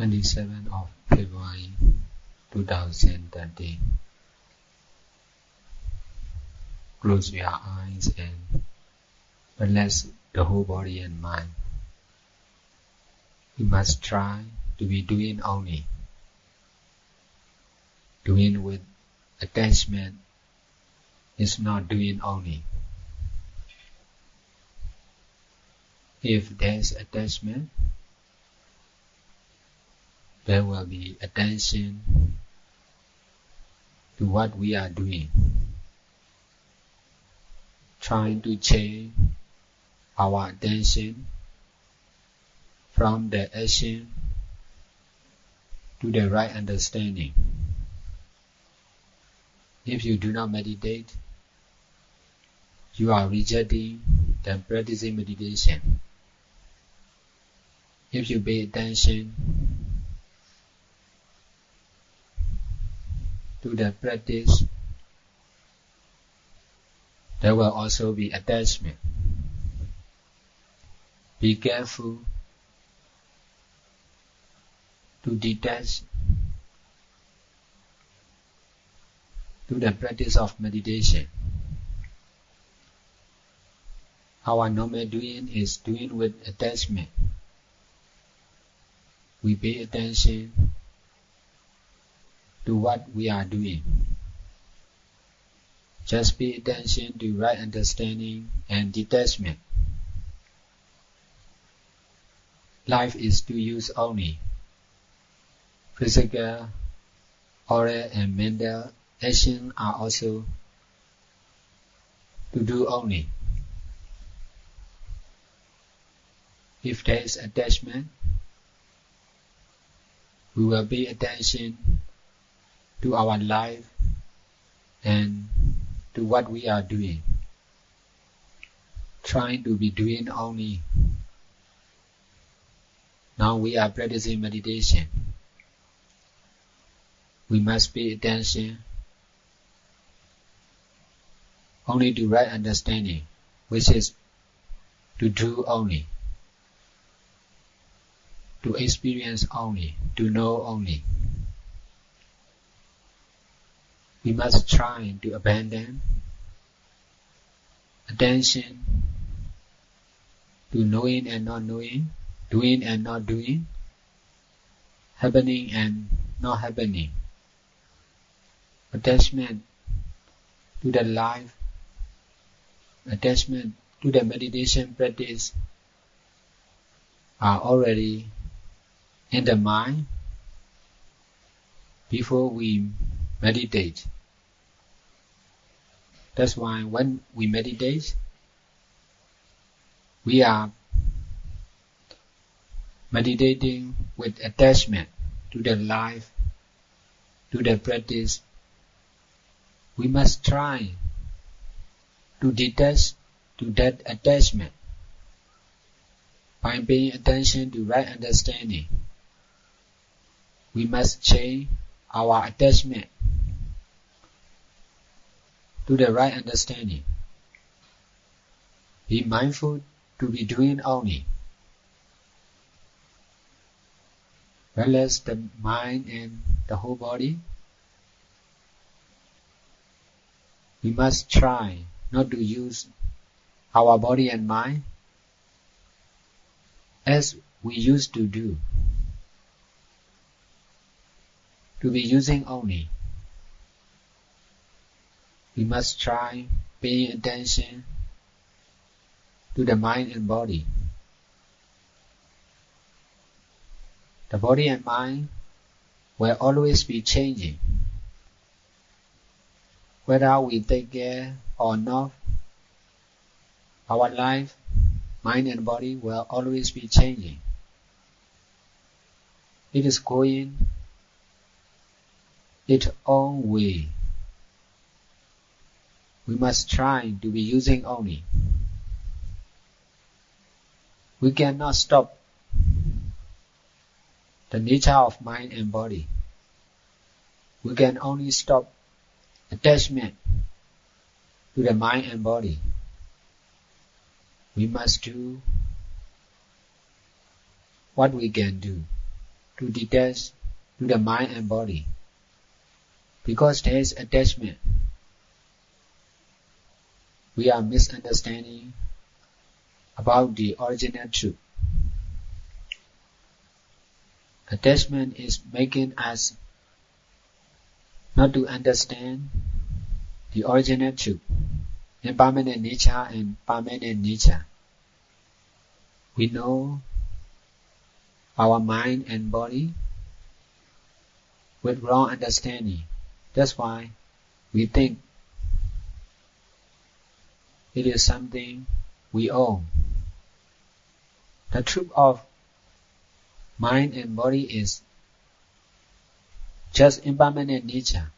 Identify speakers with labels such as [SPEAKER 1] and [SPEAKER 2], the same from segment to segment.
[SPEAKER 1] 27th of February 2013. Close your eyes and relax the whole body and mind. We must try to be doing only. Doing with attachment is not doing only. If there's attachment, there will be attention to what we are doing. Trying to change our attention from the action to the right understanding. If you do not meditate, you are rejecting the practicing meditation. If you pay attention to the practice, there will also be attachment. Be careful to detach to the practice of meditation. Our normal doing is doing with attachment. We pay attention to what we are doing. Just pay attention to right understanding and detachment. Life is to use only. Physical, oral and mental actions are also to do only. If there is attachment, we will pay attention to our life and to what we are doing, trying to be doing only. Now we are practicing meditation. We must pay attention only to right understanding, which is to do only, to experience only, to know only. We must try to abandon attention to knowing and not knowing, doing and not doing, happening and not happening. Attachment to the life, attachment to the meditation practice are already in the mind before we meditate. That's why when we meditate, we are meditating with attachment to the life, to the practice. We must try to detach to that attachment by paying attention to right understanding. We must change our attachment to the right understanding. Be mindful to be doing only. Relax the mind and the whole body. We must try not to use our body and mind as we used to do. To be using only. We must try paying attention to the mind and body. The body and mind will always be changing. Whether we take care or not, our life, mind and body will always be changing. It is going its own way. We must try to be using only. We cannot stop the nature of mind and body. We can only stop attachment to the mind and body. We must do what we can do. to detach to the mind and body. Because there is attachment, we are misunderstanding about the original truth. Attachment is making us not to understand the original truth, impermanent nature and permanent nature. We know our mind and body with wrong understanding. That's why we think it is something we own. The truth of mind and body is just impermanent nature.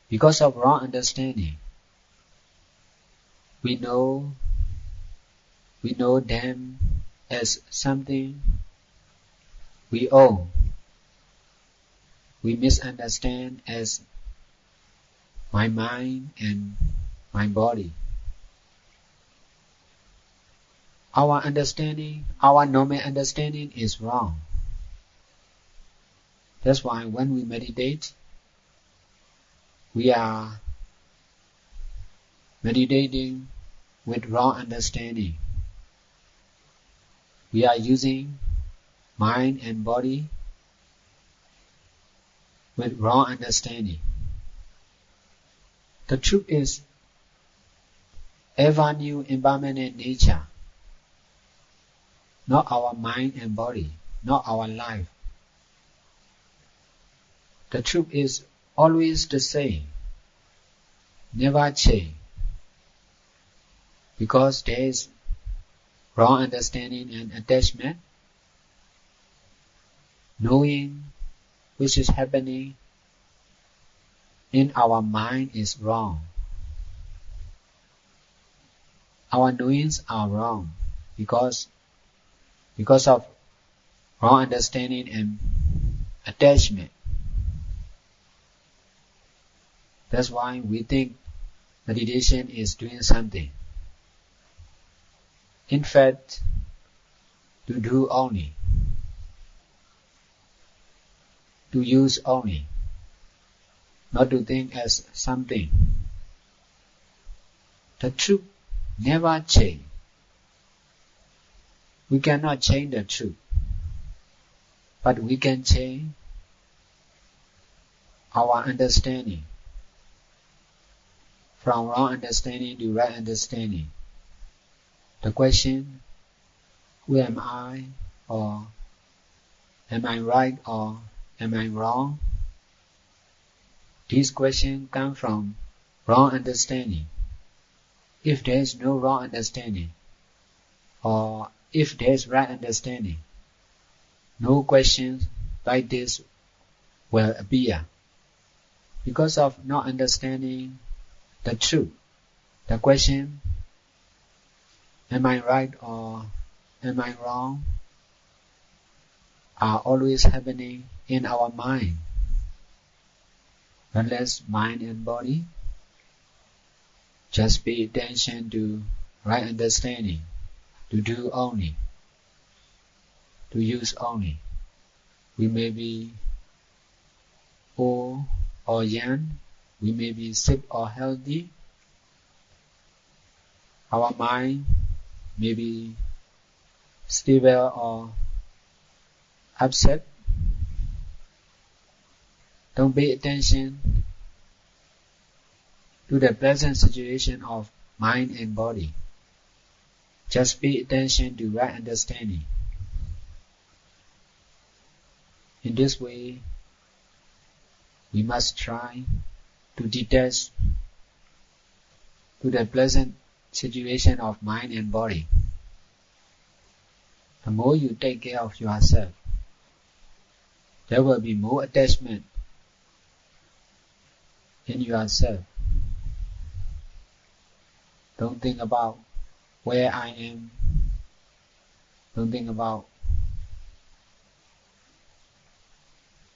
[SPEAKER 1] Because of wrong understanding, we know them as something we own. We misunderstand as my mind and my body. Our understanding, our normal understanding is wrong. That's why when we meditate, we are meditating with wrong understanding. We are using mind and body with wrong understanding. The truth is ever new impermanent nature, not our mind and body, not our life. The truth is always the same, never change. Because there is wrong understanding and attachment, knowing which is happening in our mind is wrong. Our knowings are wrong because of wrong understanding and attachment. That's why we think meditation is doing something. In fact, to do only, to use only, not to think as something. The truth never change. We cannot change the truth, but we can change our understanding from wrong understanding to right understanding. The question, who am I, or am I right, or am I wrong? These questions come from wrong understanding. If there is no wrong understanding, or if there is right understanding, no questions like this will appear. Because of not understanding the truth, the question, am I right or am I wrong, are always happening in our mind. Unless mind and body, just pay attention to right understanding, to do only, to use only. We may be old or young, we may be sick or healthy. Our mind may be stable or upset. Don't pay attention to the present situation of mind and body. Just pay attention to right understanding. In this way, we must try to detach to the present situation of mind and body. The more you take care of yourself, there will be more attachment in yourself. Don't think about where I am. Don't think about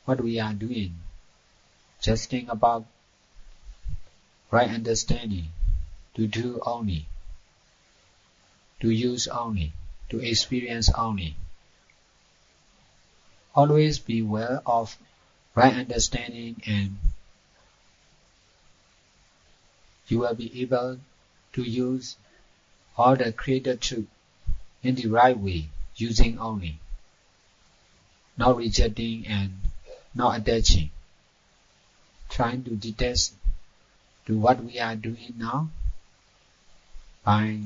[SPEAKER 1] what we are doing. Just think about right understanding, to do only, to use only, to experience only. Always be aware of right understanding, and you will be able to use all the created truth in the right way, using only, not rejecting and not attaching, trying to detach to what we are doing now by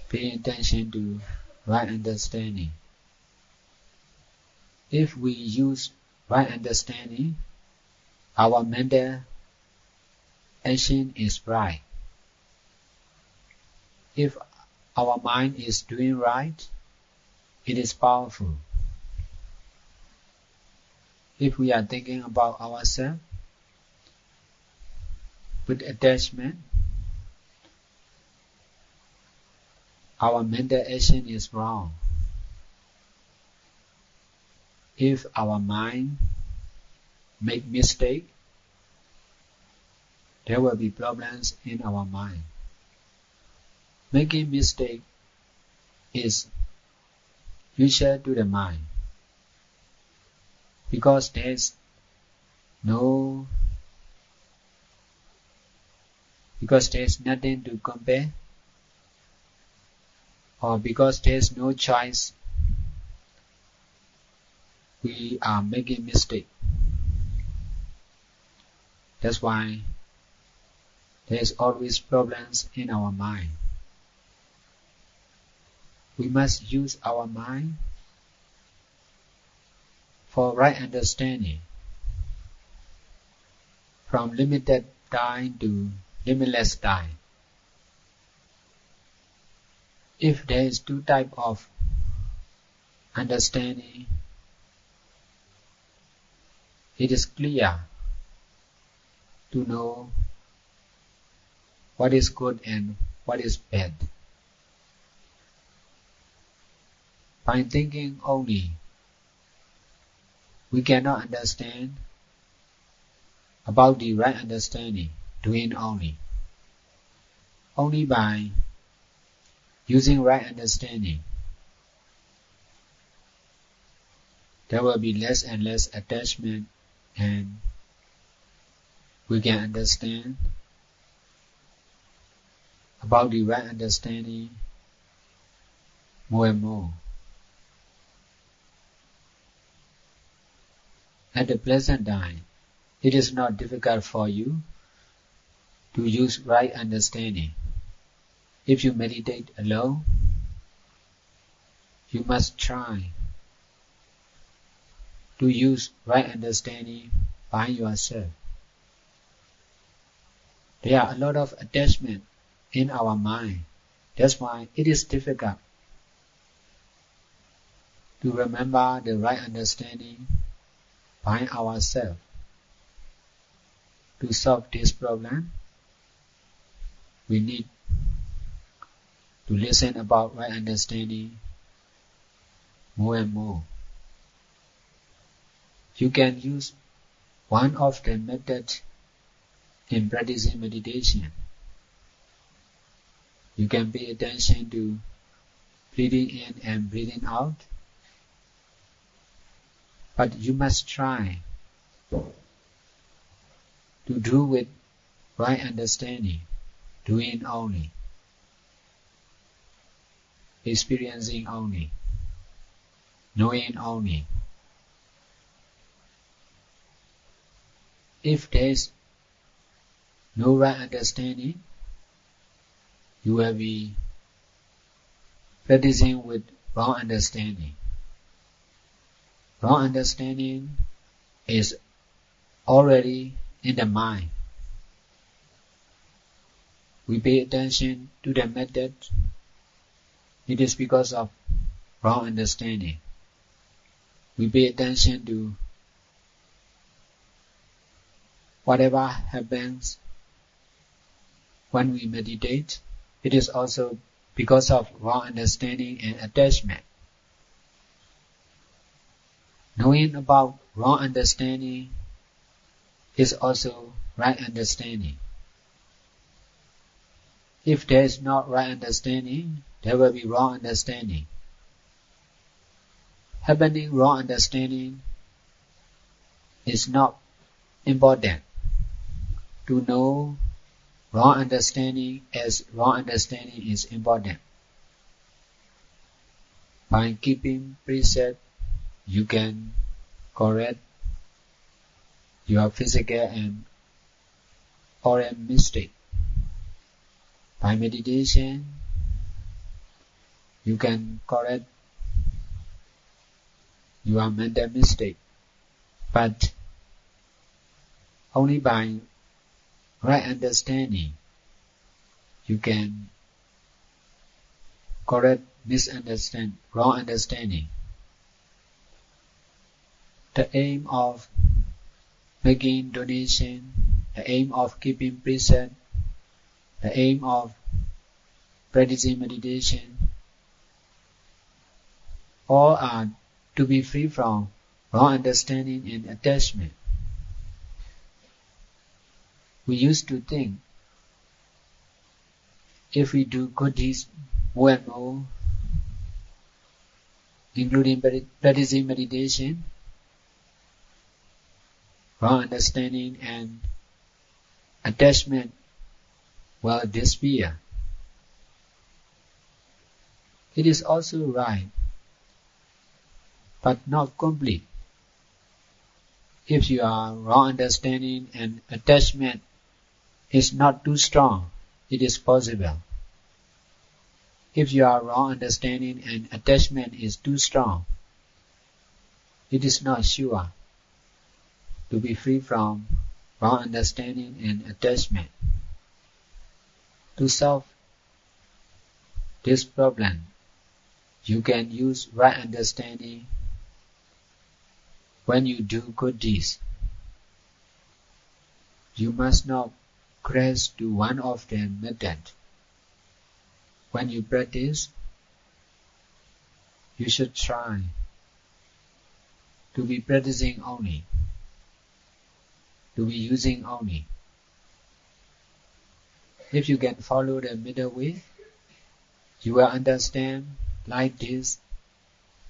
[SPEAKER 1] paying attention to right understanding. If we use right understanding, our mental action is right. If our mind is doing right, it is powerful. If we are thinking about ourselves with attachment, our mental action is wrong. If our mind make mistake, there will be problems in our mind. Making mistake is usual to the mind, because there is nothing to compare, or because there is no choice, we are making mistake. That's why there is always problems in our mind. We must use our mind for right understanding, from limited time to limitless time. If there is two types of understanding, it is clear to know what is good and what is bad. By thinking only, we cannot understand about the right understanding, doing only. Only by using right understanding, there will be less and less attachment, and we can understand about the right understanding more and more. At the present time, it is not difficult for you to use right understanding. If you meditate alone, you must try to use right understanding by yourself. There are a lot of attachment in our mind. That's why it is difficult to remember the right understanding by ourselves. To solve this problem, we need to listen about right understanding more and more. You can use one of the methods in practicing meditation. You can pay attention to breathing in and breathing out, but you must try to do with right understanding, doing only, experiencing only, knowing only. If there is no right understanding, you will be practicing with wrong understanding. Wrong understanding is already in the mind. We pay attention to the method. It is because of wrong understanding. We pay attention to whatever happens when we meditate. It is also because of wrong understanding and attachment. Knowing about wrong understanding is also right understanding. If there is not right understanding, there will be wrong understanding. happening wrong understanding is not important. To know wrong understanding as wrong understanding is important. By keeping precept, you can correct your physical and oral mistake. By meditation, you can correct your mental mistake. But only by right understanding, you can correct wrong understanding. The aim of making donation, the aim of keeping precept, the aim of practicing meditation, all are to be free from wrong understanding and attachment. We used to think if we do good deeds more and more, including practicing meditation, wrong understanding and attachment will disappear. It is also right, but not complete. If your wrong understanding and attachment is not too strong, it is possible. If your wrong understanding and attachment is too strong, it is not sure to be free from wrong understanding and attachment. To solve this problem, you can use right understanding when you do good deeds. You must not crash to one of the methods. When you practice, you should try to be practicing only, to be using only. If you can follow the middle way, you will understand like this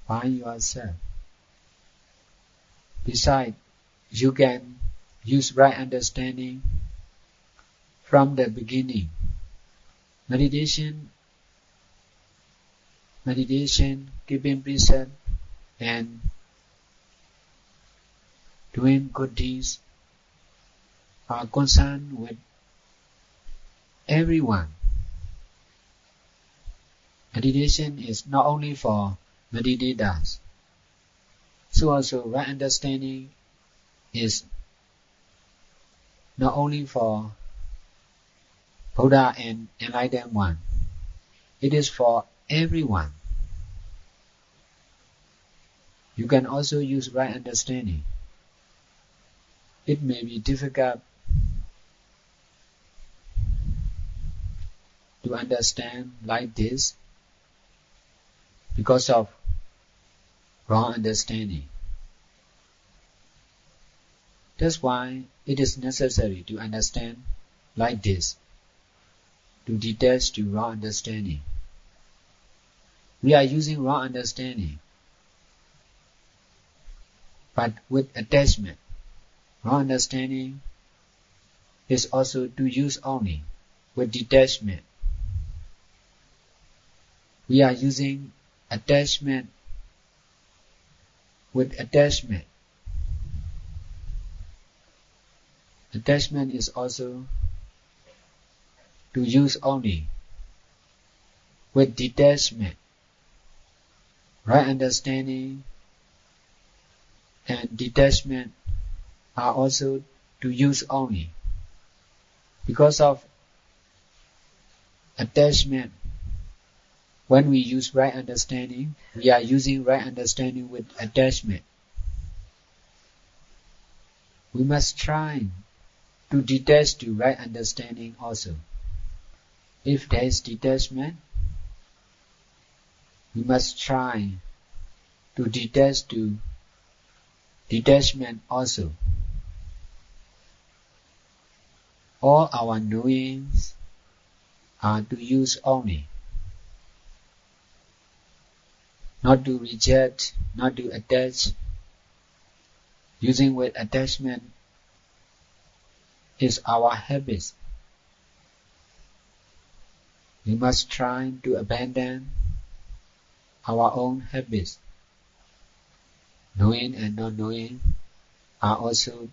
[SPEAKER 1] by yourself. Besides, you can use right understanding from the beginning. Meditation, keeping precept, and doing good deeds are concerned with everyone. Meditation is not only for meditators, so also right understanding is not only for Buddha and enlightened one. It is for everyone. You can also use right understanding. It may be difficult to understand like this because of wrong understanding. That's why it is necessary to understand like this, to detach to wrong understanding. We are using wrong understanding, but with attachment. Wrong understanding is also to use only with detachment. We are using attachment with attachment. Attachment is also to use only with detachment. Right understanding and detachment are also to use only. Because of attachment, when we use right understanding, we are using right understanding with attachment. We must try to detach to right understanding also. If there is detachment, we must try to detach to detachment also. All our knowings are to use only. not to reject, not to attach. Using with attachment is our habit. We must try to abandon our own habits. Knowing and not knowing are also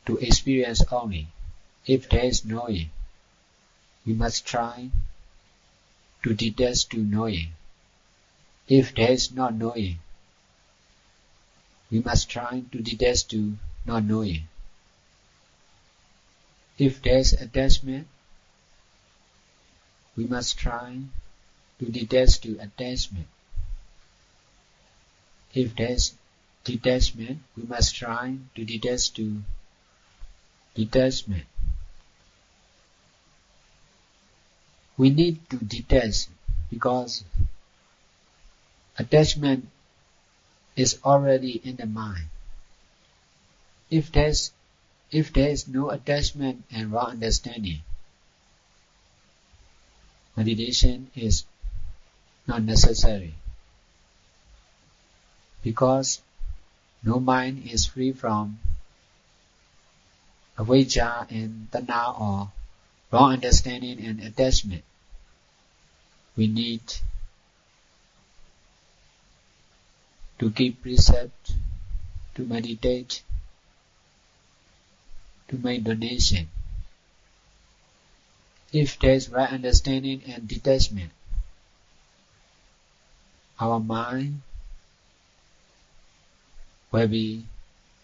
[SPEAKER 1] to experience only. If there is knowing, we must try to detach to knowing. If there is not knowing, we must try to detach to not knowing. If there is attachment, we must try to detach to attachment. If there is detachment, we must try to detach to detachment. We need to detach because attachment is already in the mind. If there is no attachment and raw understanding, meditation is not necessary. Because no mind is free from avijja and tanha or wrong understanding and attachment. We need to keep precept, to meditate, to make donation. If there is right understanding and detachment, our mind will be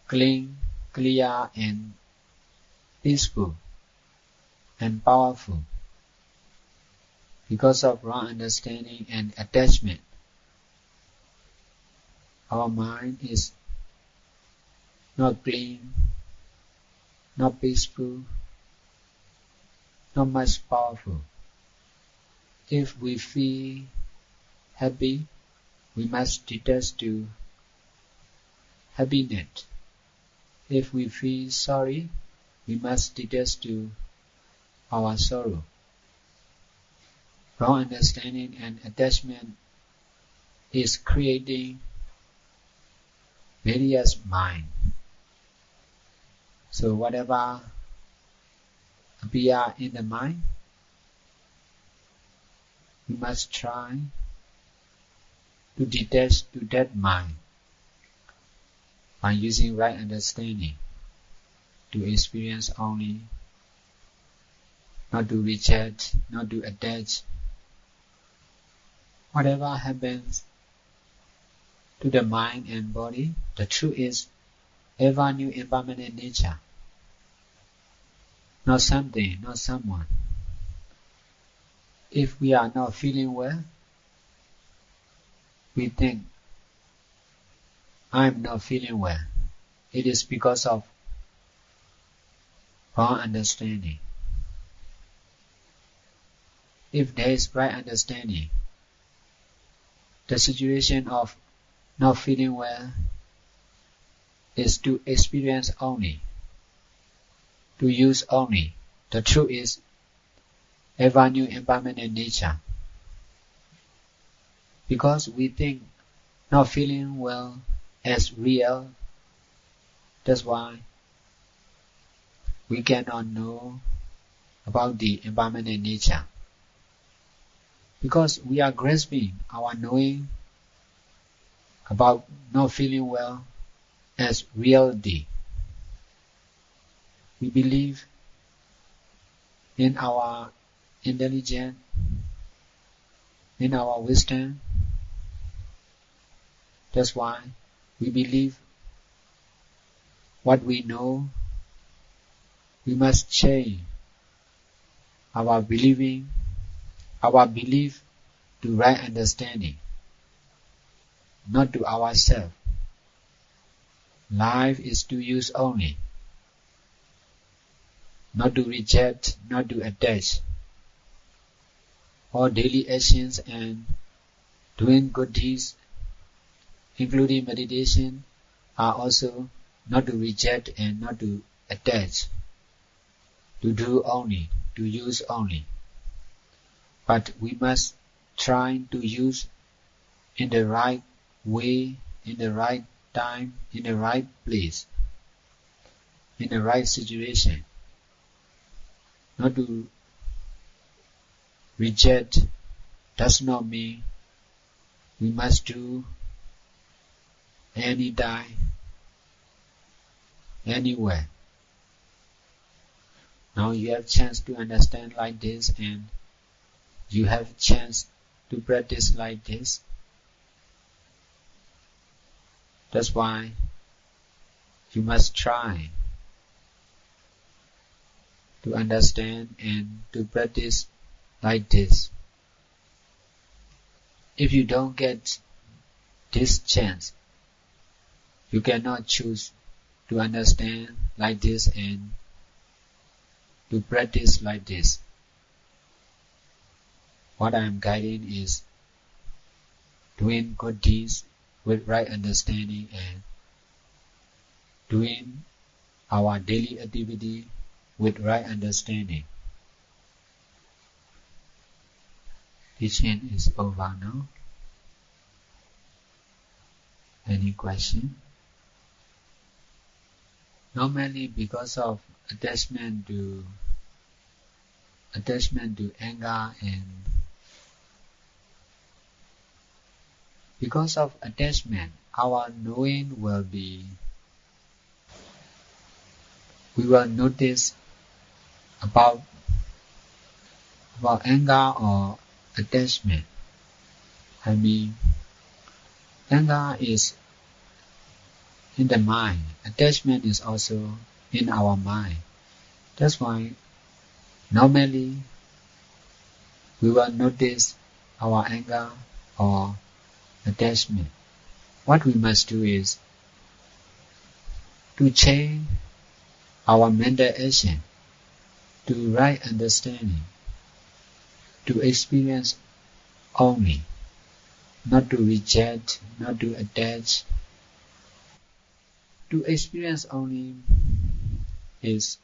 [SPEAKER 1] clean, clear and peaceful and powerful. Because of wrong understanding and attachment, our mind is not clean, not peaceful, not much powerful. If we feel happy, we must detach to happiness. If we feel sorry, we must detach to our sorrow. Wrong understanding and attachment is creating various mind. So whatever appear in the mind, we must try to detach to that mind by using right understanding to experience only, not to reject, not to attach. Whatever happens to the mind and body, the truth is ever new impermanent nature. Not something, not someone. If we are not feeling well, we think, I am not feeling well. It is because of wrong understanding. If there is right understanding, the situation of not feeling well is to experience only, to use only. The truth is ever new impermanent nature. Because we think not feeling well as real, that's why we cannot know about the impermanent nature. Because we are grasping our knowing about not feeling well as reality. We believe in our intelligence, in our wisdom. That's why we believe what we know. We must change our believing, our belief to right understanding, not to ourselves. Life is to use only, not to reject, not to attach. All daily actions and doing good deeds, including meditation, are also not to reject and not to attach, to do only, to use only. But we must try to use in the right way, in the right time, in the right place, in the right situation. Not to reject does not mean we must do any time, anywhere. Now you have chance to understand like this, and you have chance to practice like this. That's why you must try to understand and to practice like this. If you don't get this chance, you cannot choose to understand like this and to practice like this. What I am guiding is doing good deeds with right understanding and doing our daily activity with right understanding. Teaching is over now. Any question? Normally, because of attachment to anger, and because of attachment, our knowing will be, we will notice about anger or attachment. I mean, anger is in the mind. Attachment is also in our mind. That's why normally we will notice our anger or attachment. What we must do is to change our mental action to right understanding, to experience only, not to reject, not to attach. To experience only is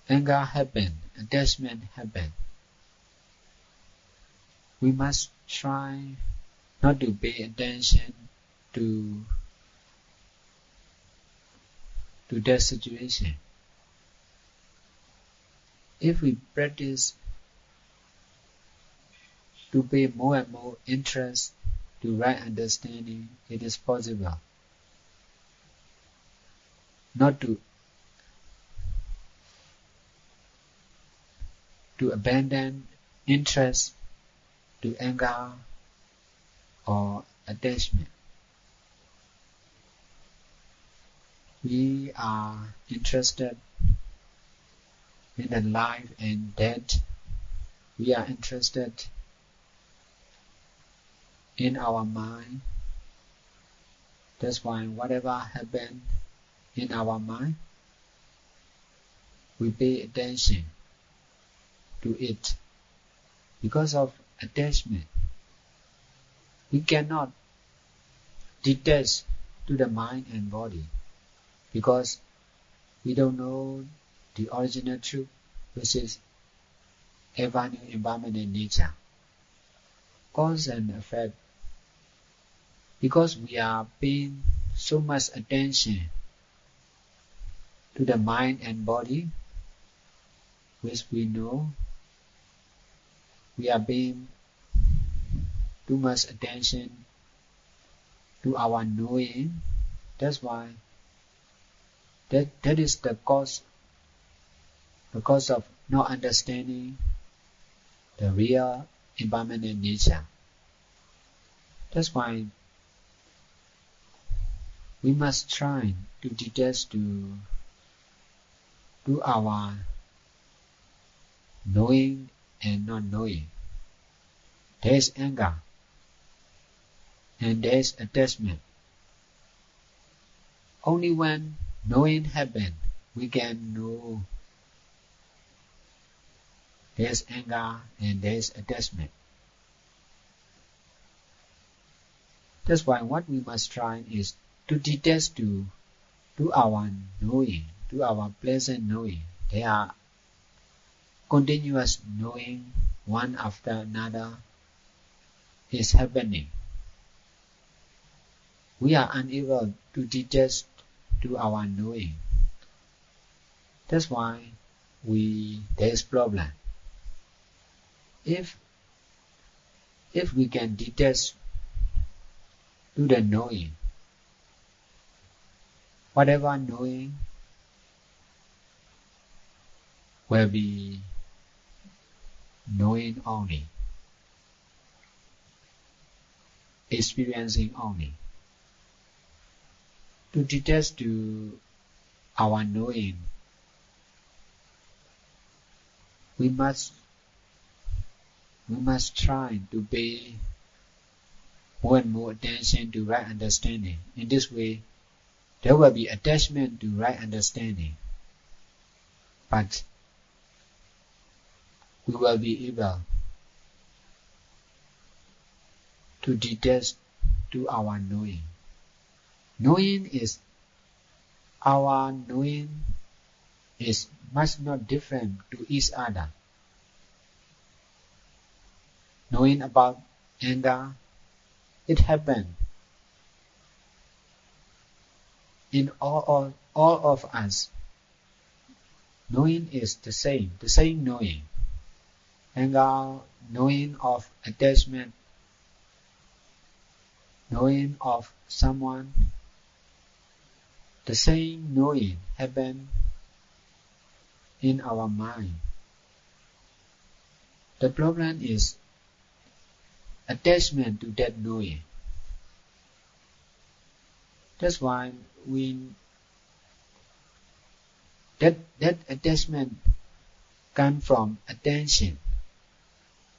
[SPEAKER 1] anger happen, attachment happen. We must try not to pay attention to that situation. If we practice to pay more and more interest to right understanding, it is possible not to abandon interest to anger or attachment. We are interested in the life and death. We are interested in our mind. That's why whatever happens in our mind, we pay attention to it. Because of attachment, we cannot detach to the mind and body, because we don't know the original truth, which is ever new impermanent nature, cause and effect. Because we are paying so much attention to the mind and body, which we know, we are paying too much attention to our knowing. That's why that is the cause of not understanding the real impermanent nature. That's why we must try to detach to our knowing and not knowing. There is anger and there is attachment. Only when knowing happens, we can know there is anger and there is attachment. That's why what we must try is to detach to our knowing, to our pleasant knowing. They are continuous knowing one after another is happening. We are unable to detach to our knowing. That's why there is problem. If we can detach to the knowing, whatever knowing will be knowing only, experiencing only. To detach to our knowing, we must try to pay more and more attention to right understanding. In this way, there will be attachment to right understanding, but we will be able to detach to our knowing. Our knowing is much not different to each other. Knowing about anger, it happened in all of us. Knowing is the same knowing. Anger, knowing of attachment, knowing of someone, the same knowing happen in our mind. The problem is attachment to that knowing. That's why that attachment comes from attention.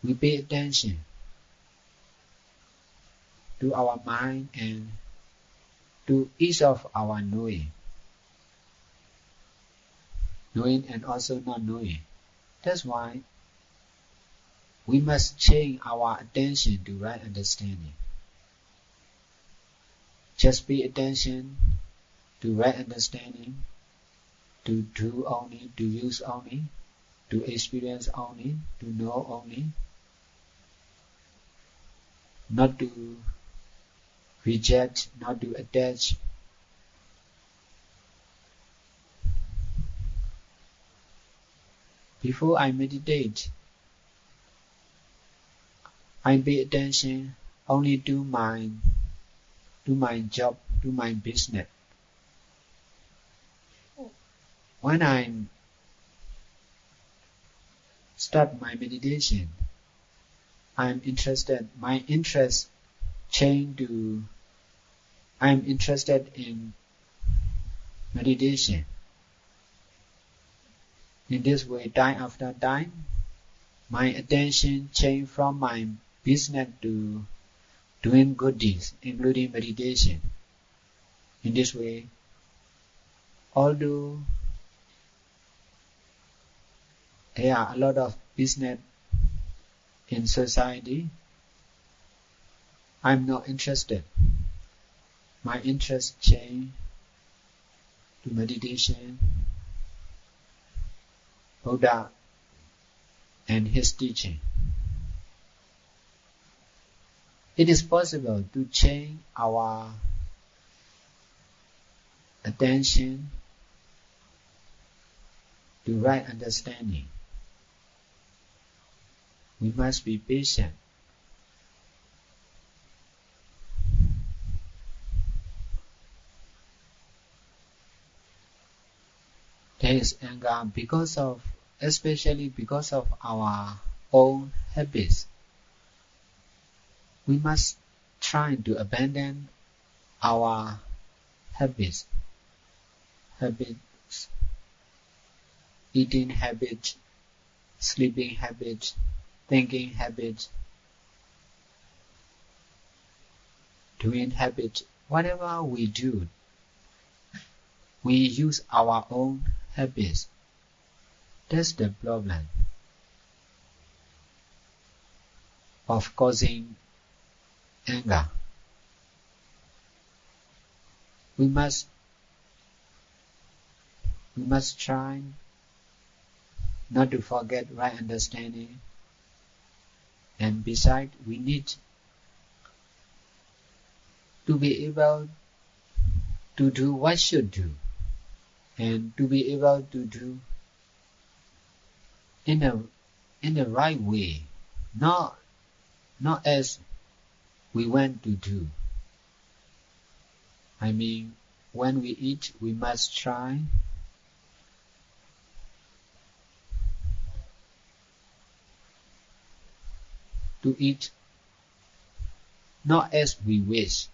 [SPEAKER 1] We pay attention to our mind and to each of our knowing and also not knowing. That's why we must change our attention to right understanding. Just pay attention to right understanding, to do only, to use only, to experience only, to know only, not to reject, not to attach. Before I meditate, I pay attention only to my job, to my business. When I start my meditation, my interest change to I'm interested in meditation. In this way, time after time, my attention changed from my business to doing good deeds, including meditation. In this way, although there are a lot of business in society, I'm not interested. My interest changed to meditation, Buddha, and his teaching. It is possible to change our attention to right understanding. We must be patient. There is anger especially because of our own habits. We must try to abandon our habits, eating habits, sleeping habits, thinking habits, doing habits. Whatever we do, we use our own habits. That's the problem of causing anger. We must try not to forget right understanding, and besides, we need to be able to do what should do, and to be able to do in the right way, not as we want to do. I mean, when we eat, we must try to eat not as we wish,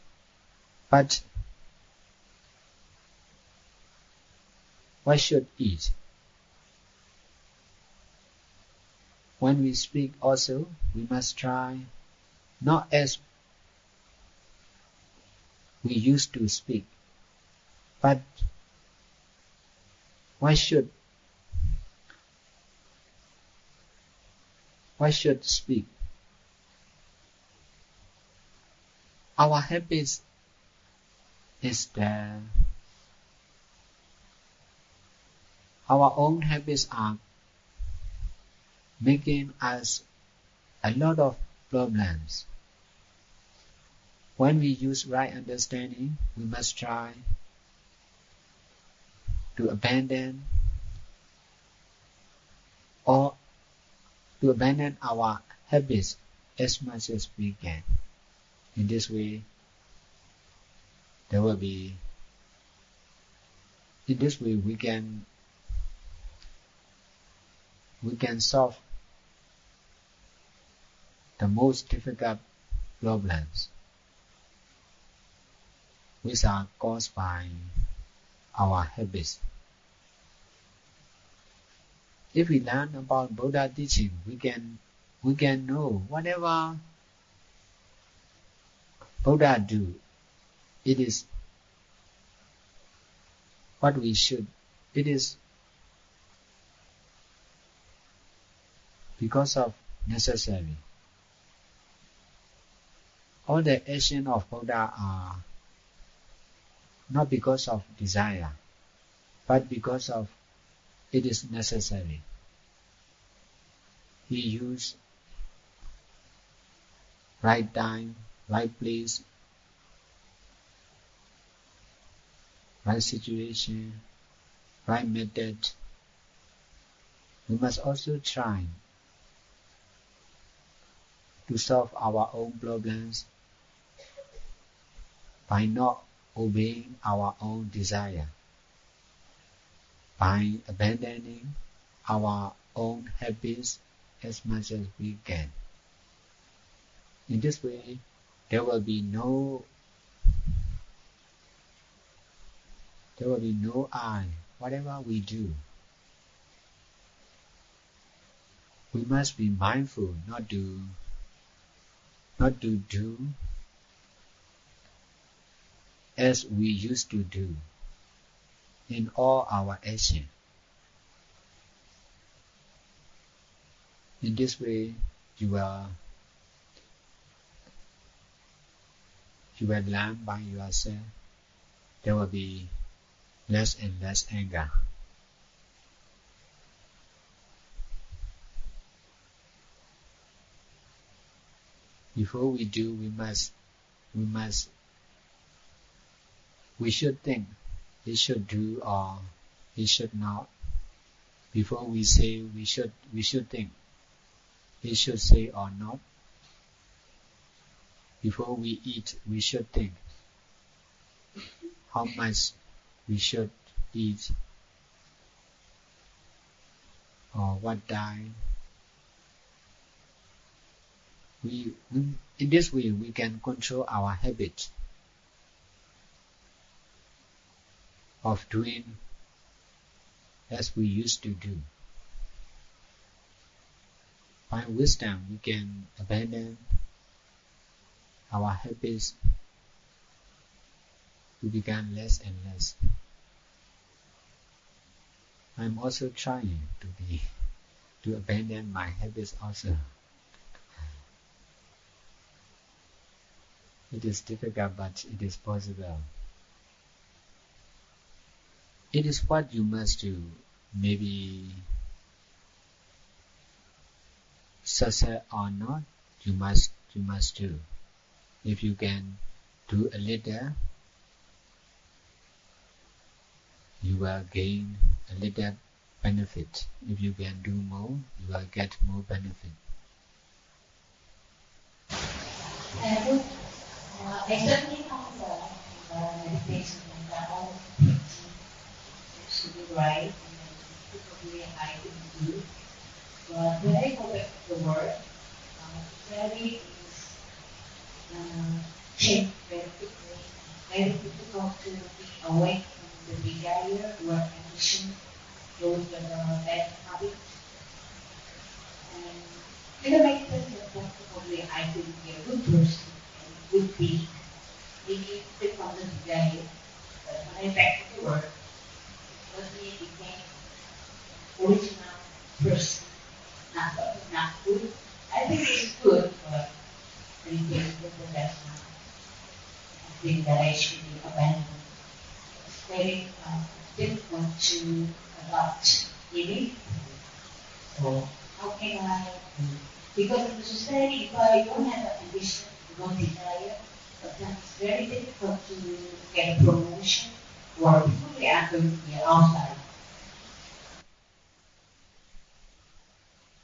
[SPEAKER 1] but what should eat. When we speak also, we must try not as we used to speak, but what should speak. Our habits is that our own habits are making us a lot of problems. When we use right understanding, we must try to abandon our habits as much as we can. In this way, we can solve the most difficult problems which are caused by our habits. If we learn about Buddha teaching, we can know whatever Buddha do, it is what we should. It is because of necessary. All the actions of Buddha are not because of desire, but because of it is necessary. He used right time, right place, right situation, right method. We must also try to solve our own problems by not obeying our own desire, by abandoning our own habits as much as we can. In this way, there will be no I, whatever we do. We must be mindful not to do as we used to do in all our actions. In this way, you will learn by yourself. There will be less and less anger. Before we do, we should think he should do or he should not. Before we say, we should think he should say or not. Before we eat, we should think how much we should eat or what time. In this way, we can control our habit of doing as we used to do. By wisdom, we can abandon our habits to become less and less. I'm also trying to abandon my habits also. It is difficult, but it is possible. It is what you must do. Maybe success or not, you must do. If you can do a little, you will gain a little benefit. If you can do more, you will get more benefit.
[SPEAKER 2] I certainly found meditation and all things should be right and probably I can do. But when I go back to the work, study is changed very quickly. Very difficult to be awake from the desire or ambition, those that are bad habits. And in the meditation, probably I could be a good person and good deed. Maybe fit on the desire. But when I back to work, suddenly became original person. Not good. I think it's good, but meditation is that's not something that I should be abandoned. It's very difficult to adopt immediately. So how can I? Because in the society, if I don't have an ambition, no desire, but then it's very difficult to get a promotion or fully I'm going to be outside.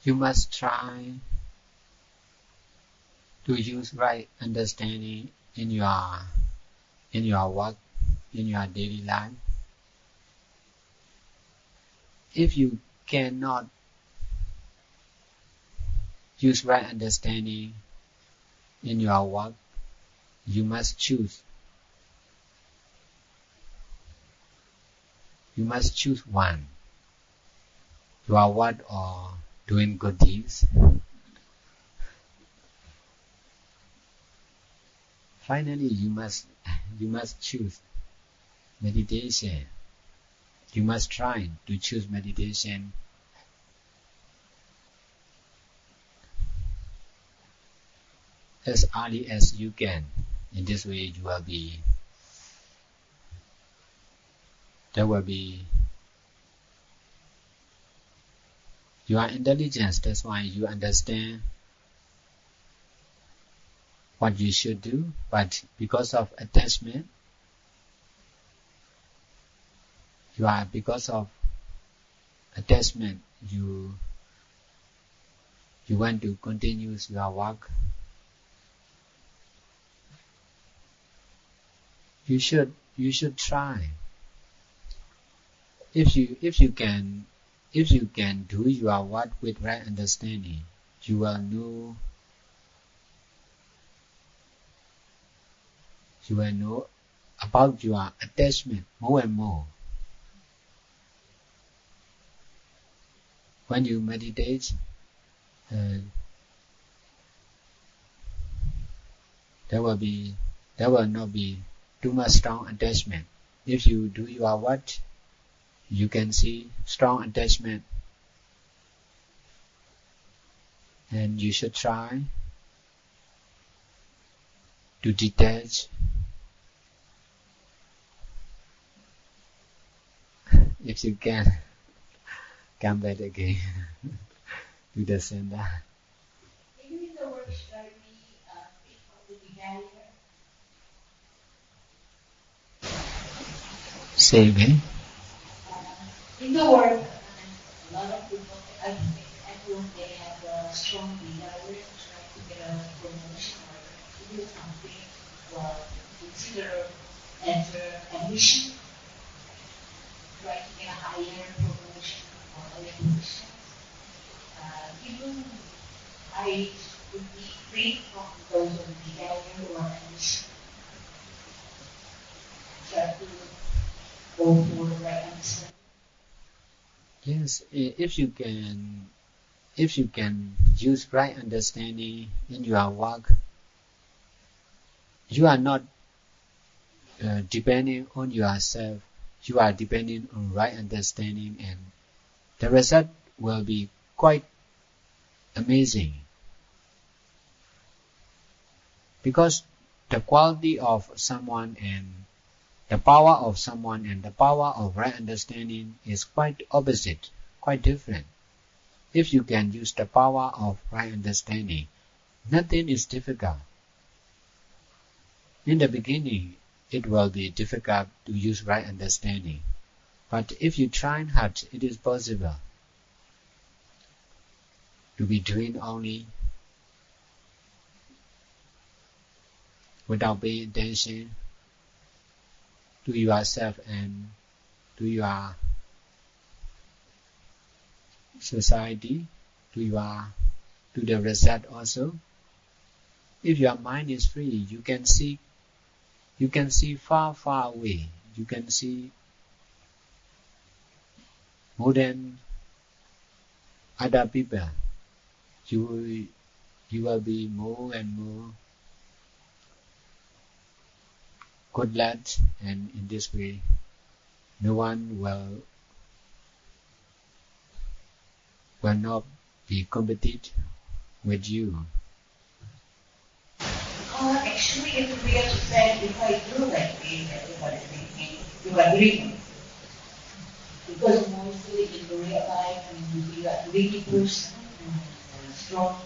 [SPEAKER 1] You must try to use right understanding in your work, in your daily life. If you cannot use right understanding in your work, you must choose. You must choose one. Your work or doing good deeds. Finally, you must choose meditation. You must try to choose meditation as early as you can. In this way, there will be your intelligence. That's why you understand what you should do, but because of attachment, you want to continue your work. You should try. If you can do your work with right understanding, you will know about your attachment more and more. When you meditate, there will not be too much strong attachment. If you do your work, you can see strong attachment, and you should try to detach. If you can, come back again to the center.
[SPEAKER 2] Maybe the word should be free from the desire.
[SPEAKER 1] Say again.
[SPEAKER 2] In the world, a lot of people, I think everyone, they have a strong desire to try to get a promotion or to do something, or consider as an ambition, try to get a higher promotion or higher position. Even I would be free from those desire or ambition. Try to go for the right answer.
[SPEAKER 1] Yes, if you can use right understanding in your work, you are not depending on yourself. You are depending on right understanding, and the result will be quite amazing. Because the quality of someone and the power of someone and the power of right understanding is quite opposite, quite different. If you can use the power of right understanding, nothing is difficult. In the beginning, it will be difficult to use right understanding. But if you try hard, it is possible to be doing only without paying attention to yourself and to your society, to the result also. If your mind is free, you can see far away. You can see more than other people. You will be more and more good lad, and in this way, no one will not be competitive with you.
[SPEAKER 2] Actually, it's real to say if I do like this, everybody thinking you are dreaming. Because mostly in the real life, you are a greedy person, and a strong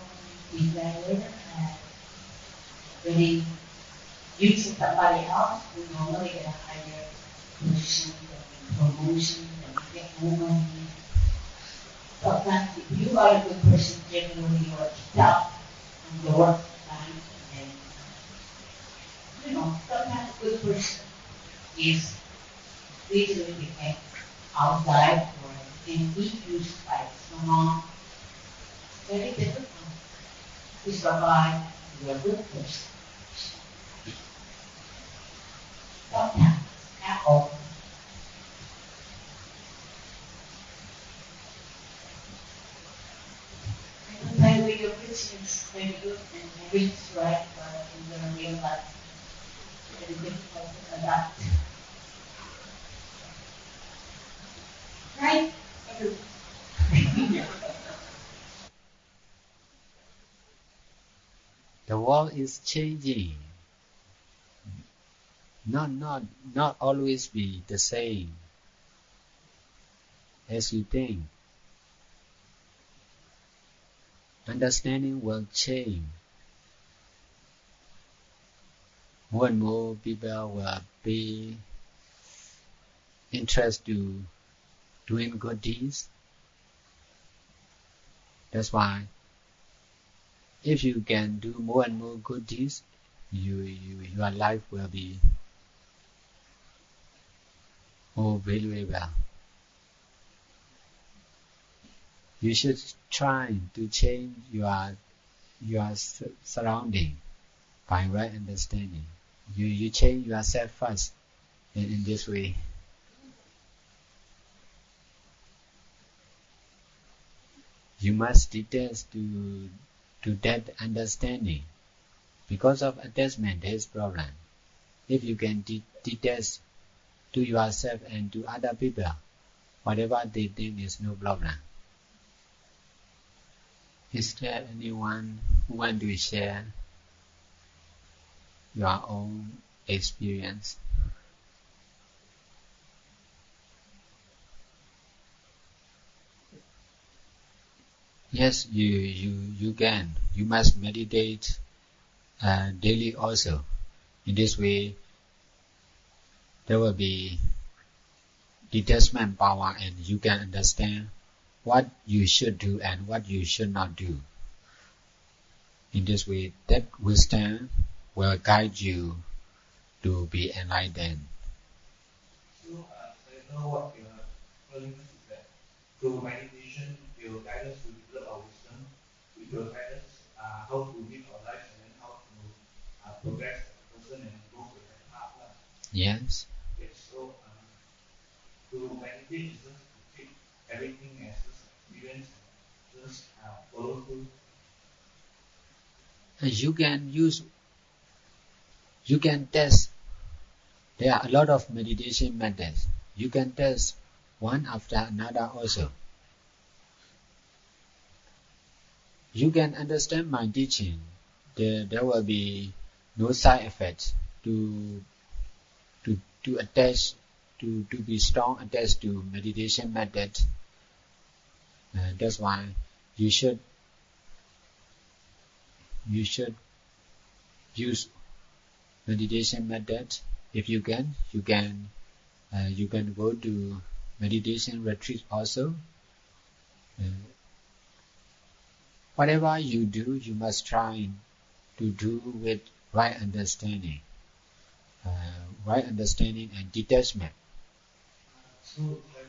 [SPEAKER 2] desire, and really using somebody else, we normally get a higher position, promotion, and get more money. Sometimes if you are a good person, generally you are tough on the work time, and sometimes a good person is easily became outside or can be used by someone. Very difficult to survive with a good person. Sometimes, not often. Sometimes when your Christian is very good and everything's right, but in the real life, it's very difficult to adapt. Right?
[SPEAKER 1] The world is changing. Not always be the same as you think. Understanding will change. More and more people will be interested to doing good deeds. That's why if you can do more and more good deeds, your life will be more valuable. You should try to change your surrounding by right understanding. You change yourself first, and in this way, you must detach to that understanding. Because of attachment, there is problem. If you can detach to yourself and to other people, whatever they think is no problem. Is there anyone who want to share your own experience? Yes, you can. You must meditate daily also. In this way, there will be detachment power, and you can understand what you should do and what you should not do. In this way, that wisdom will guide you to be enlightened.
[SPEAKER 3] So, I know what you are telling us is that through meditation, it will guide us to develop our wisdom, which will guide us how to live our lives and then how to progress as a person and go to that path.
[SPEAKER 1] Yes.
[SPEAKER 3] Yes, so to meditate is just to take everything as just experience, just follow through.
[SPEAKER 1] You can test. There are a lot of meditation methods. You can test one after another also. You can understand my teaching. There will be no side effects to attach, to be strong attached to meditation method. That's why you should use meditation method. If you can go to meditation retreat also. Whatever you do, you must try to do with right understanding, and detachment.
[SPEAKER 3] So, right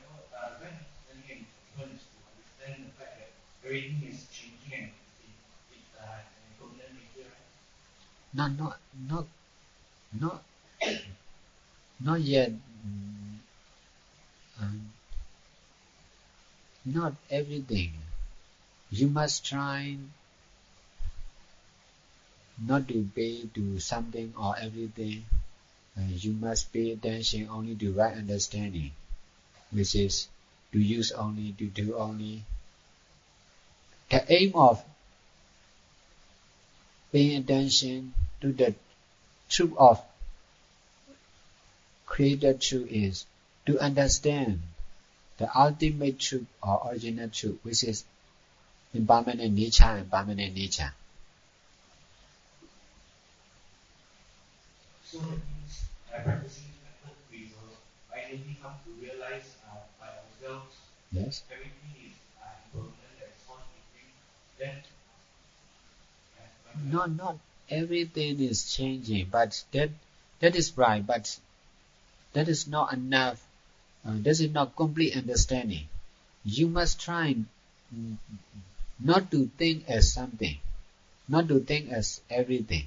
[SPEAKER 3] understanding and is to understand the fact that everything is changing and it's permanent nature, right?
[SPEAKER 1] Not yet. Not everything. You must try not to pay to something or everything. You must pay attention only to right understanding, which is to use only, to do only. The aim of paying attention to the truth of created truth is to understand the ultimate truth or original truth, which is impermanent nature and permanent nature.
[SPEAKER 3] So that means by practicing this method, we will finally come to realize by ourselves
[SPEAKER 1] Yes.
[SPEAKER 3] everything is impermanent, that is not changing. Then,
[SPEAKER 1] Not everything is changing, but that is right, but that is not enough. That is not complete understanding. You must try not to think as something, not to think as everything.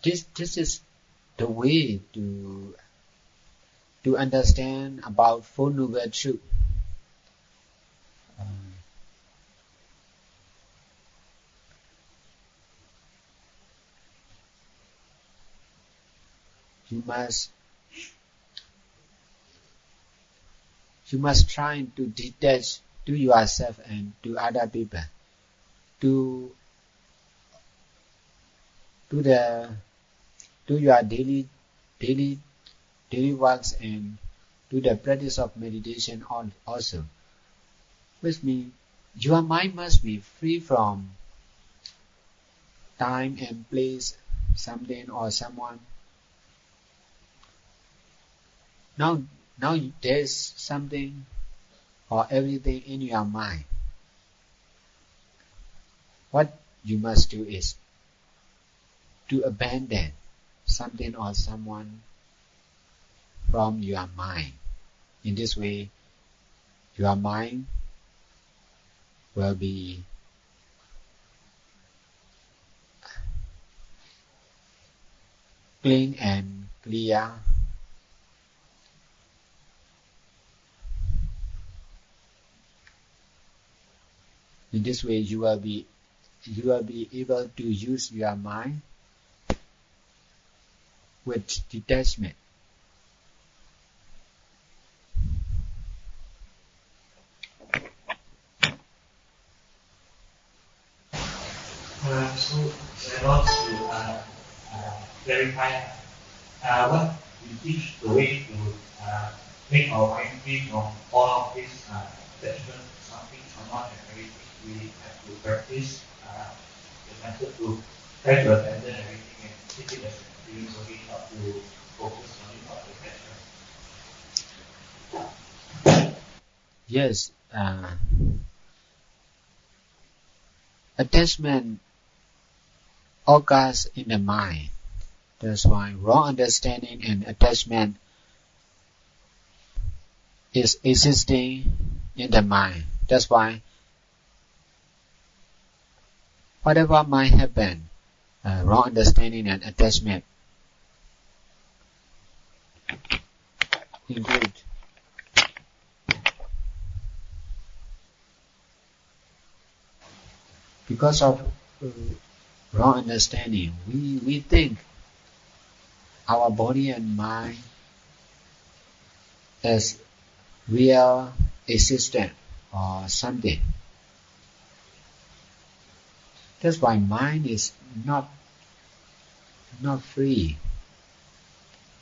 [SPEAKER 1] This is the way to understand about Four Noble Truths. You must try to detach to yourself and to other people, to your daily works, and to the practice of meditation also. Which means your mind must be free from time and place, something or someone. Now there's something or everything in your mind. What you must do is to abandon something or someone from your mind. In this way, your mind will be clean and clear. In this way, you will be able to use your mind with detachment.
[SPEAKER 3] So I want to clarify what we teach the way to make our mind free from all of this attachment, something, someone, and everything. We have to practice the method to try to abandon everything and take it as an experience only, not to focus only on the attachment.
[SPEAKER 1] Yes, attachment occurs in the mind. That's why wrong understanding and attachment is existing in the mind. That's why whatever might happen, wrong understanding and attachment include. Because of wrong understanding, we think our body and mind as real, existent, or something. That's why mind is not free.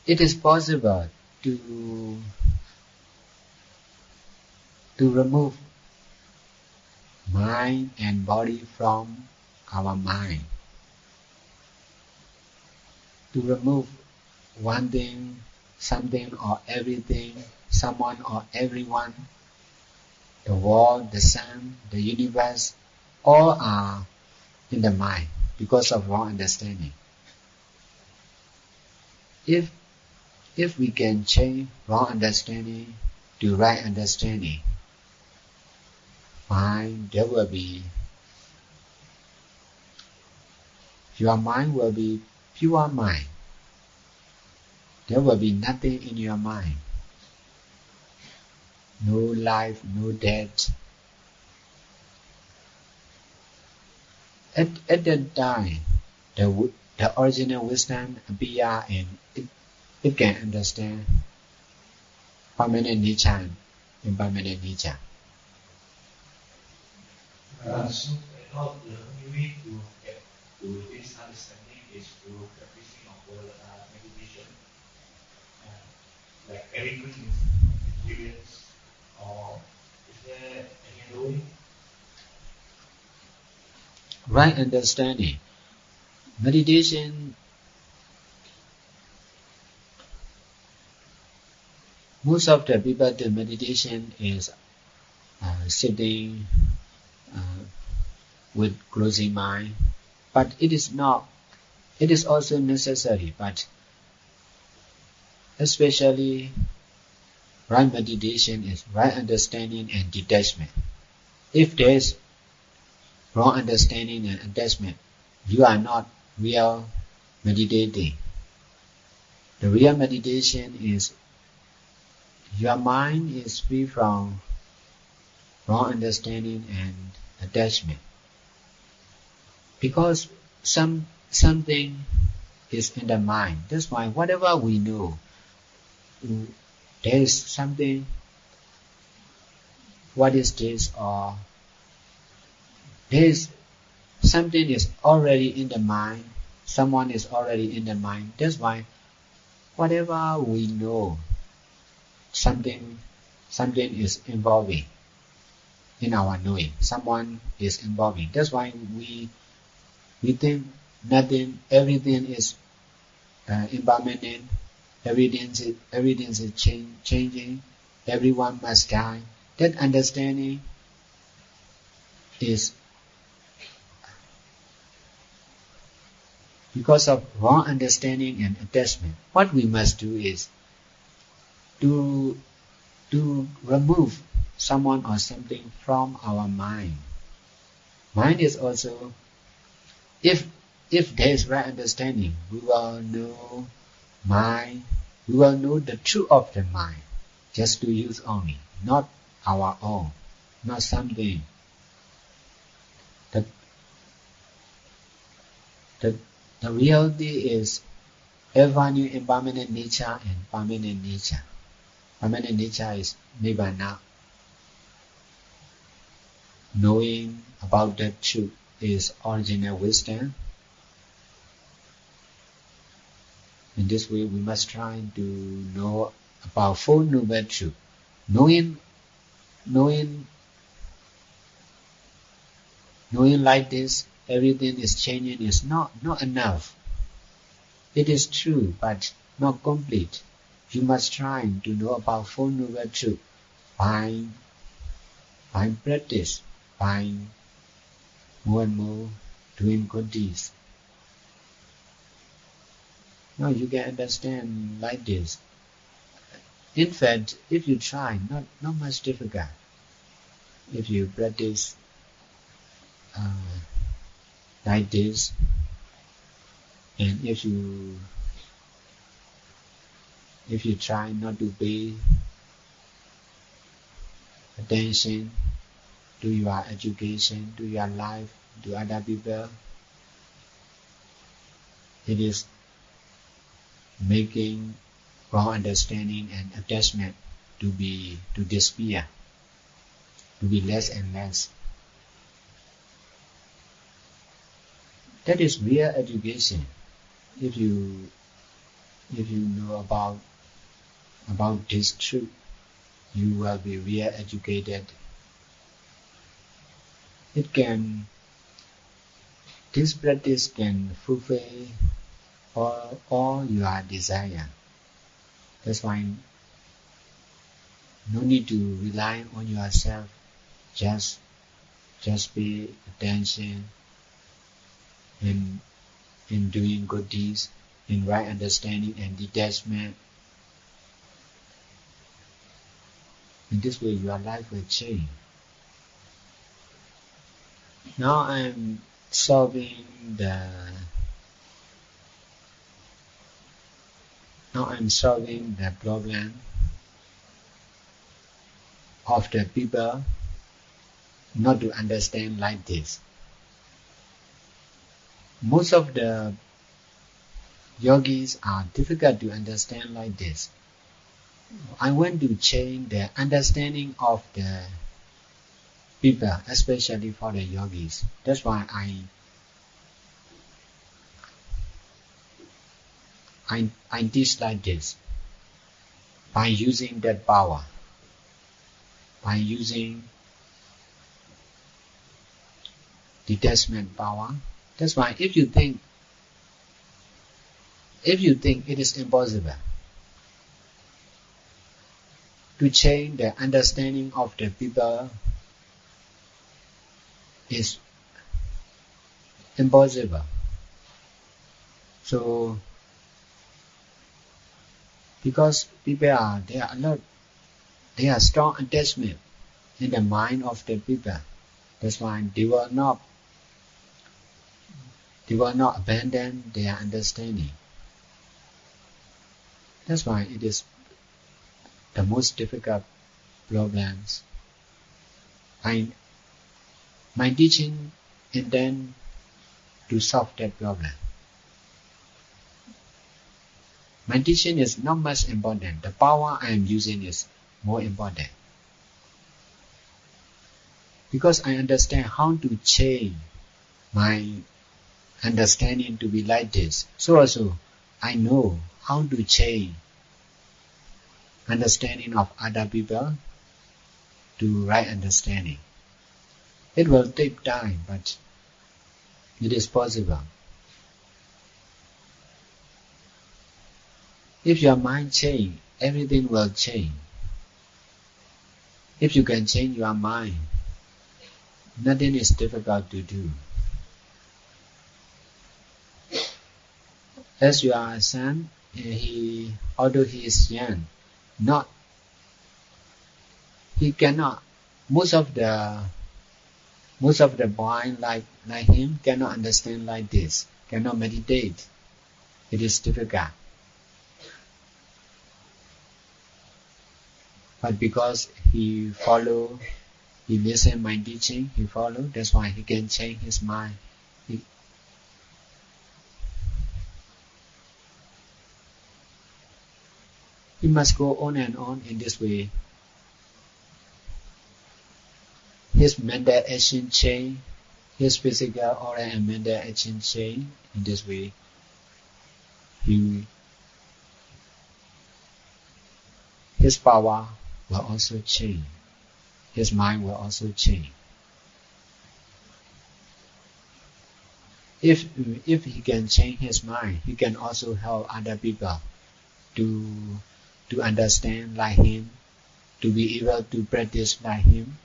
[SPEAKER 1] It is possible to remove mind and body from our mind. To remove one thing, something or everything, someone or everyone, the world, the sun, the universe, all are in the mind because of wrong understanding. If we can change wrong understanding to right understanding, your mind will be pure mind. There will be nothing in your mind. No life, no death. At that time, the original wisdom appears and it can understand permanent nature and impermanent nature.
[SPEAKER 3] So the only way to get to this understanding is through practicing of meditation. Like everything is experience, or is there any other way?
[SPEAKER 1] Right understanding. Meditation, most of the people do meditation is sitting with closing mind, but it is not. It is also necessary, but especially right meditation is right understanding and detachment. If there is wrong understanding and attachment, you are not real meditating. The real meditation is your mind is free from wrong understanding and attachment. Because something is in the mind. That's why whatever we know, there is something. What is this? Or there is something is already in the mind. Someone is already in the mind. That's why whatever we know, something is involving in our knowing. Someone is involving. That's why we think nothing, everything is impermanent. Everything is changing. Everyone must die. That understanding is because of wrong understanding and attachment. What we must do is to remove someone or something from our mind. Mind is also, if there is right understanding, we will know mind, we will know the truth of the mind, just to use only, not our own, not something. The reality is ever new impermanent nature and permanent nature. Permanent nature is Nibbana. Knowing about the truth is original wisdom. In this way, we must try to know about Four Noble Truths. Knowing like this, everything is changing is not enough. It is true, but not complete. You must try to know about Four Noble Truths by practice, by more and more doing good deeds. Now you can understand like this. In fact, if you try, not much difficult. If you practice like this, and if you try not to pay attention to your education, to your life, to other people, it is making wrong understanding and attachment to disappear, to be less and less. That is real education. If you know about this truth, you will be real educated. It can this practice can fulfill all your desire. That's why no need to rely on yourself. Just pay attention in doing good deeds, in right understanding and detachment. In this way, your life will change. Now I'm solving the problem of the people not to understand like this. Most of the yogis are difficult to understand like this. I want to change the understanding of the people, especially for the yogis. That's why I teach like this. By using that power, by using detachment power. That's why if you think it is impossible to change the understanding of the people, is impossible. So because people there are strong attachment in the mind of the people. That's why they will not abandon their understanding. That's why it is the most difficult problems. My teaching intend to solve that problem. My teaching is not much important. The power I am using is more important. Because I understand how to change my understanding to be like this. So also, I know how to change understanding of other people to right understanding. It will take time, but it is possible. If your mind change, everything will change. If you can change your mind, nothing is difficult to do. As your son, although he is young, he cannot. Most of the boys like him cannot understand like this, cannot meditate. It is difficult. But because he listen my teaching, he follow. That's why he can change his mind. He must go on and on in this way. His mental action change, his physical, oral and mental action change. In this way, his power will also change. His mind will also change. If he can change his mind, he can also help other people to understand like him, to be able to practice like him.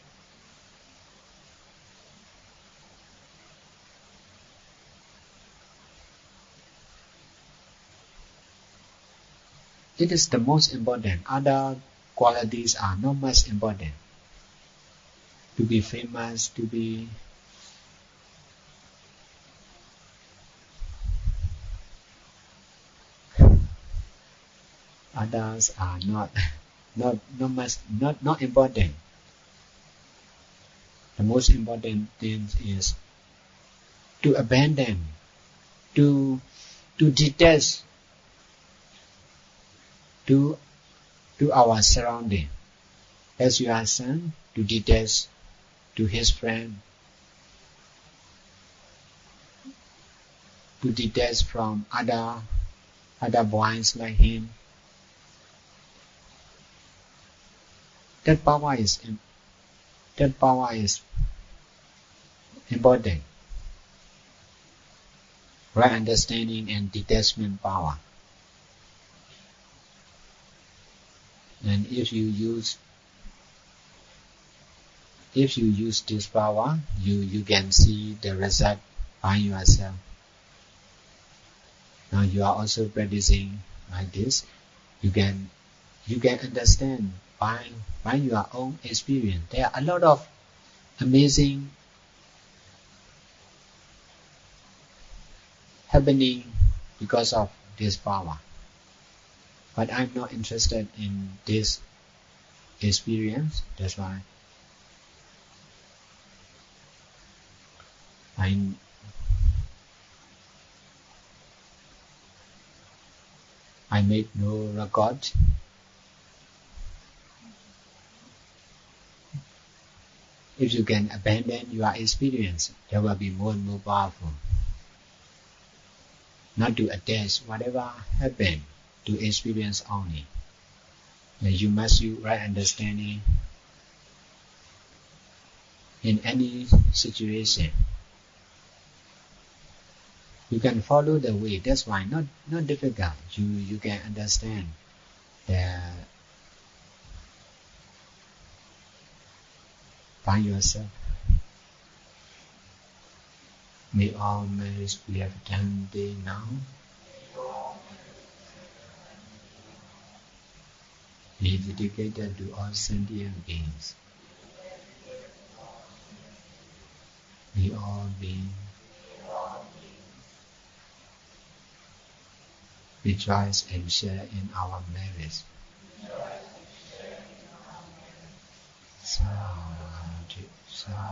[SPEAKER 1] It is the most important. Other qualities are not much important. To be famous, to be others are not important. The most important thing is to abandon, to detach to our surrounding. As your son, to detach to his friend, to detach from other boys like him. That power is important. right understanding and detachment power. And if you use this power, you can see the result by yourself. Now you are also practicing like this. You can understand by your own experience. There are a lot of amazing happening because of this power. But I'm not interested in this experience. That's why I make no record. If you can abandon your experience, that will be more and more powerful. Not to attach whatever happened to experience only. You must use right understanding in any situation. You can follow the way. That's why not difficult. You can understand that by yourself. May all merits we have done day now be dedicated to all sentient beings. We all beings rejoice and share in our merits. Sadhu, sadhu.